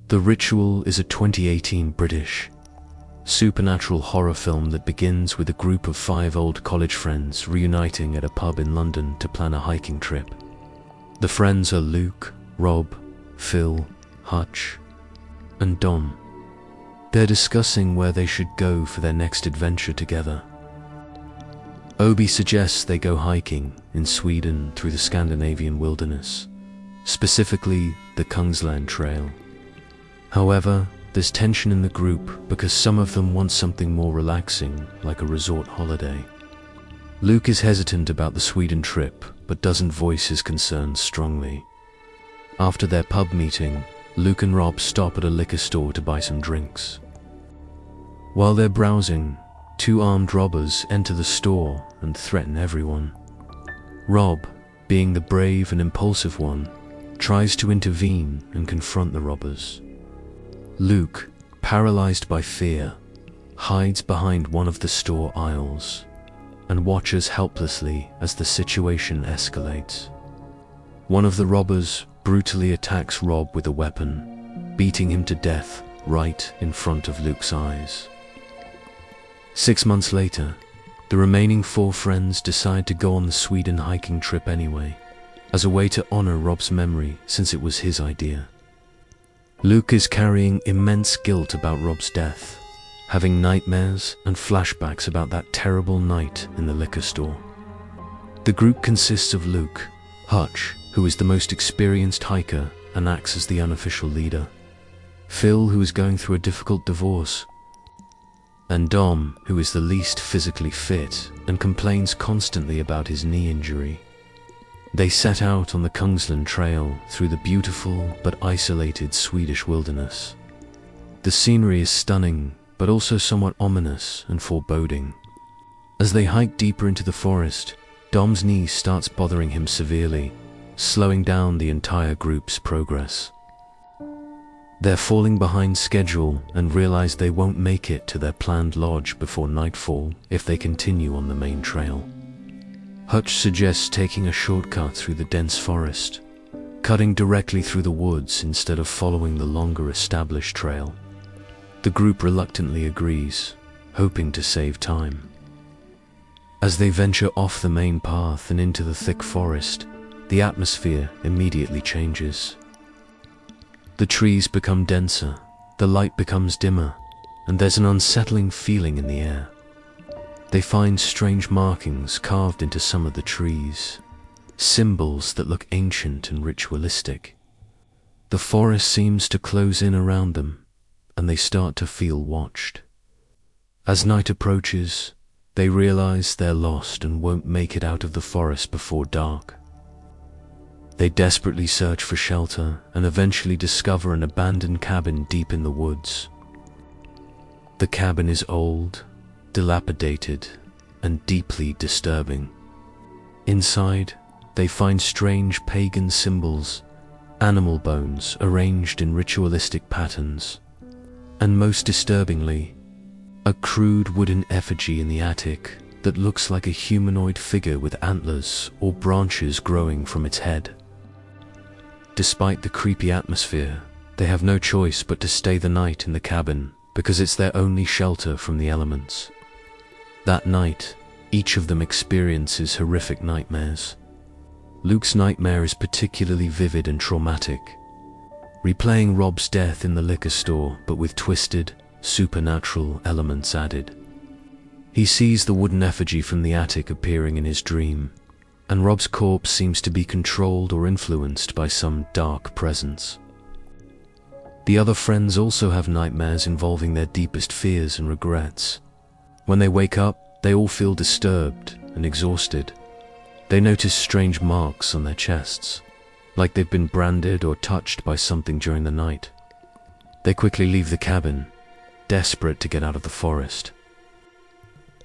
The Ritual is a 2018 British supernatural horror film that begins with a group of 5 old college friends reuniting at a pub in London to plan a hiking trip. The friends are Luke, Rob, Phil, Hutch, and Dom. They're discussing where they should go for their next adventure together. Obi suggests they go hiking in Sweden through the Scandinavian wilderness, specifically the Kungsland Trail. However, there's tension in the group because some of them want something more relaxing, like a resort holiday. Luke is hesitant about the Sweden trip, but doesn't voice his concerns strongly. After their pub meeting, Luke and Rob stop at a liquor store to buy some drinks. While they're browsing, 2 armed robbers enter the store and threaten everyone. Rob, being the brave and impulsive one, tries to intervene and confront the robbers. Luke, paralyzed by fear, hides behind one of the store aisles and watches helplessly as the situation escalates. One of the robbers brutally attacks Rob with a weapon, beating him to death right in front of Luke's eyes. 6 months later, the remaining 4 friends decide to go on the Sweden hiking trip anyway, as a way to honor Rob's memory since it was his idea. Luke is carrying immense guilt about Rob's death, having nightmares and flashbacks about that terrible night in the liquor store. The group consists of Luke, Hutch, who is the most experienced hiker and acts as the unofficial leader, Phil, who is going through a difficult divorce, and Dom, who is the least physically fit and complains constantly about his knee injury. They set out on the Kungsland Trail through the beautiful but isolated Swedish wilderness. The scenery is stunning, but also somewhat ominous and foreboding. As they hike deeper into the forest, Dom's knee starts bothering him severely, slowing down the entire group's progress. They're falling behind schedule and realize they won't make it to their planned lodge before nightfall if they continue on the main trail. Hutch suggests taking a shortcut through the dense forest, cutting directly through the woods instead of following the longer established trail. The group reluctantly agrees, hoping to save time. As they venture off the main path and into the thick forest, the atmosphere immediately changes. The trees become denser, the light becomes dimmer, and there's an unsettling feeling in the air. They find strange markings carved into some of the trees, symbols that look ancient and ritualistic. The forest seems to close in around them, and they start to feel watched. As night approaches, they realize they're lost and won't make it out of the forest before dark. They desperately search for shelter and eventually discover an abandoned cabin deep in the woods. The cabin is old, dilapidated, and deeply disturbing. Inside, they find strange pagan symbols, animal bones arranged in ritualistic patterns, and most disturbingly, a crude wooden effigy in the attic that looks like a humanoid figure with antlers or branches growing from its head. Despite the creepy atmosphere, they have no choice but to stay the night in the cabin because it's their only shelter from the elements. That night, each of them experiences horrific nightmares. Luke's nightmare is particularly vivid and traumatic, replaying Rob's death in the liquor store but with twisted, supernatural elements added. He sees the wooden effigy from the attic appearing in his dream, and Rob's corpse seems to be controlled or influenced by some dark presence. The other friends also have nightmares involving their deepest fears and regrets. When they wake up, they all feel disturbed and exhausted. They notice strange marks on their chests, like they've been branded or touched by something during the night. They quickly leave the cabin, desperate to get out of the forest.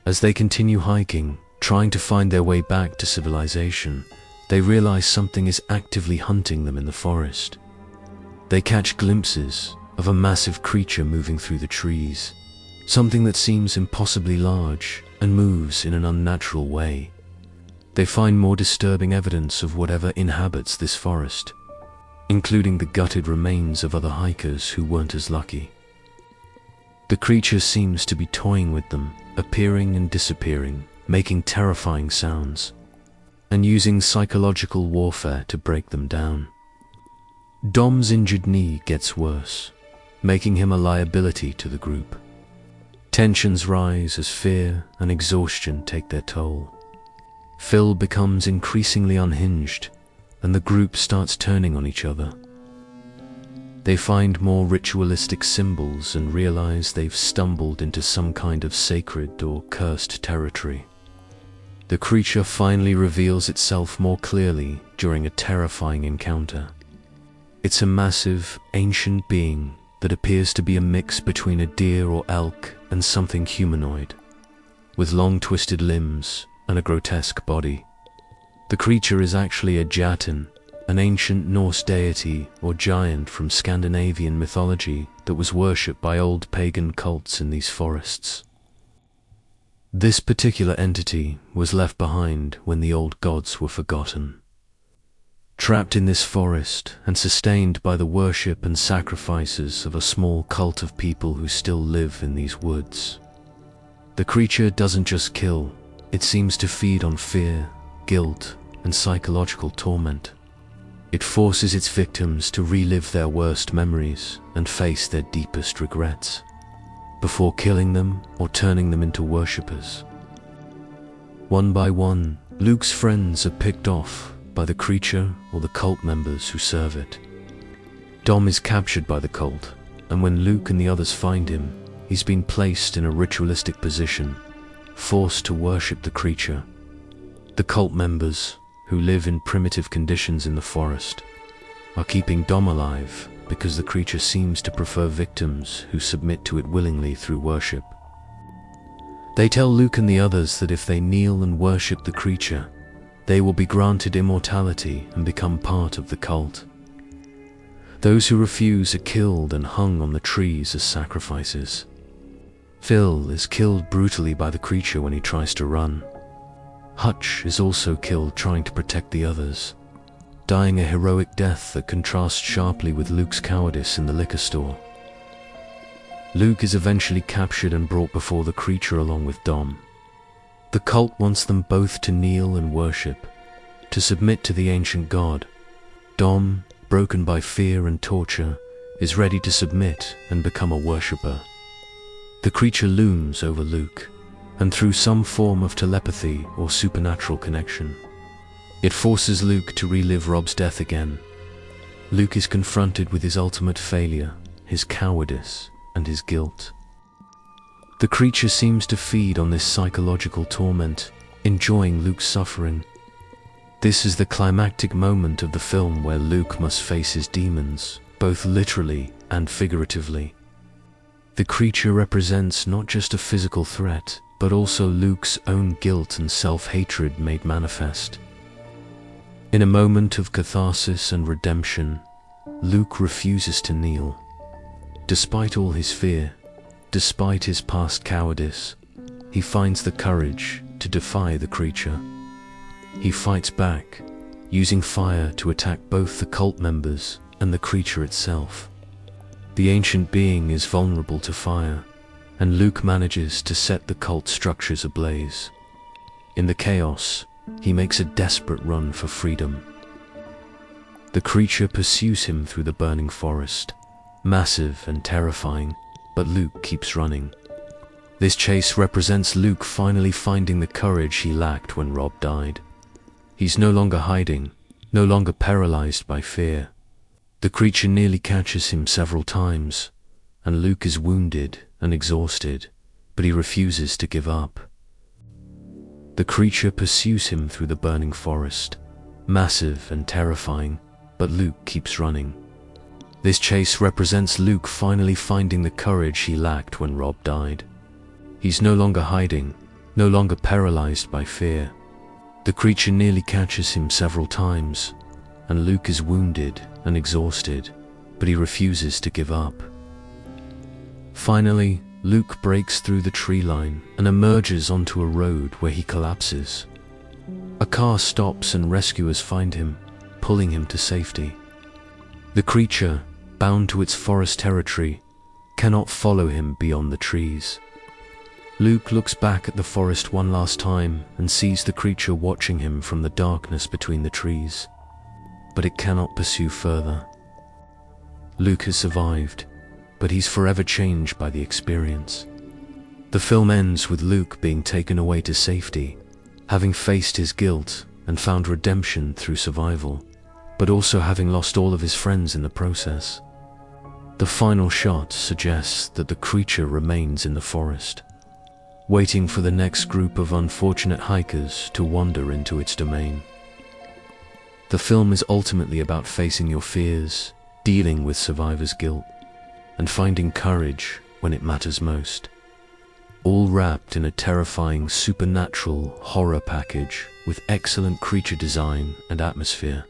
As they continue hiking, trying to find their way back to civilization, they realize something is actively hunting them in the forest. They catch glimpses of a massive creature moving through the trees, something that seems impossibly large and moves in an unnatural way. They find more disturbing evidence of whatever inhabits this forest. including the gutted remains of other hikers who weren't as lucky. The creature seems to be toying with them, appearing and disappearing, making terrifying sounds, and using psychological warfare to break them down. Dom's injured knee gets worse, making him a liability to the group. Tensions rise as fear and exhaustion take their toll. Phil becomes increasingly unhinged, and the group starts turning on each other. They find more ritualistic symbols and realize they've stumbled into some kind of sacred or cursed territory. The creature finally reveals itself more clearly during a terrifying encounter. It's a massive, ancient being that appears to be a mix between a deer or elk and something humanoid, with long twisted limbs and a grotesque body. The creature is actually a Jötunn, an ancient Norse deity or giant from Scandinavian mythology that was worshipped by old pagan cults in these forests. This particular entity was left behind when the old gods were forgotten. Trapped in this forest and sustained by the worship and sacrifices of a small cult of people who still live in these woods. The creature doesn't just kill, it seems to feed on fear, guilt, and psychological torment. It forces its victims to relive their worst memories and face their deepest regrets, before killing them or turning them into worshippers. One by one, Luke's friends are picked off by the creature or the cult members who serve it. Dom is captured by the cult, and when Luke and the others find him, he's been placed in a ritualistic position, forced to worship the creature. The cult members, who live in primitive conditions in the forest, are keeping Dom alive because the creature seems to prefer victims who submit to it willingly through worship. They tell Luke and the others that if they kneel and worship the creature, they will be granted immortality and become part of the cult. Those who refuse are killed and hung on the trees as sacrifices. Phil is killed brutally by the creature when he tries to run. Hutch is also killed trying to protect the others, dying a heroic death that contrasts sharply with Luke's cowardice in the liquor store. Luke is eventually captured and brought before the creature along with Dom. The cult wants them both to kneel and worship, to submit to the ancient god. Dom, broken by fear and torture, is ready to submit and become a worshipper. The creature looms over Luke, and through some form of telepathy or supernatural connection, it forces Luke to relive Rob's death again. Luke is confronted with his ultimate failure, his cowardice, and his guilt. The creature seems to feed on this psychological torment, enjoying Luke's suffering. This is the climactic moment of the film where Luke must face his demons, both literally and figuratively. The creature represents not just a physical threat, but also Luke's own guilt and self-hatred made manifest. In a moment of catharsis and redemption, Luke refuses to kneel. Despite all his fear, despite his past cowardice, he finds the courage to defy the creature. He fights back, using fire to attack both the cult members and the creature itself. The ancient being is vulnerable to fire, and Luke manages to set the cult structures ablaze. In the chaos, he makes a desperate run for freedom. The creature pursues him through the burning forest, massive and terrifying, but Luke keeps running. This chase represents Luke finally finding the courage he lacked when Rob died. He's no longer hiding, no longer paralyzed by fear. The creature nearly catches him several times, and Luke is wounded and exhausted, but he refuses to give up. The creature pursues him through the burning forest, massive and terrifying, but Luke keeps running. This chase represents Luke finally finding the courage he lacked when Rob died. He's no longer hiding, no longer paralyzed by fear. The creature nearly catches him several times, and Luke is wounded and exhausted, but he refuses to give up. Finally, Luke breaks through the tree line and emerges onto a road where he collapses. A car stops and rescuers find him, pulling him to safety. The creature, bound to its forest territory, cannot follow him beyond the trees. Luke looks back at the forest one last time and sees the creature watching him from the darkness between the trees, but it cannot pursue further. Luke has survived, but he's forever changed by the experience. The film ends with Luke being taken away to safety, having faced his guilt and found redemption through survival, but also having lost all of his friends in the process. The final shot suggests that the creature remains in the forest, waiting for the next group of unfortunate hikers to wander into its domain. The film is ultimately about facing your fears, dealing with survivor's guilt, and finding courage when it matters most, all wrapped in a terrifying supernatural horror package with excellent creature design and atmosphere.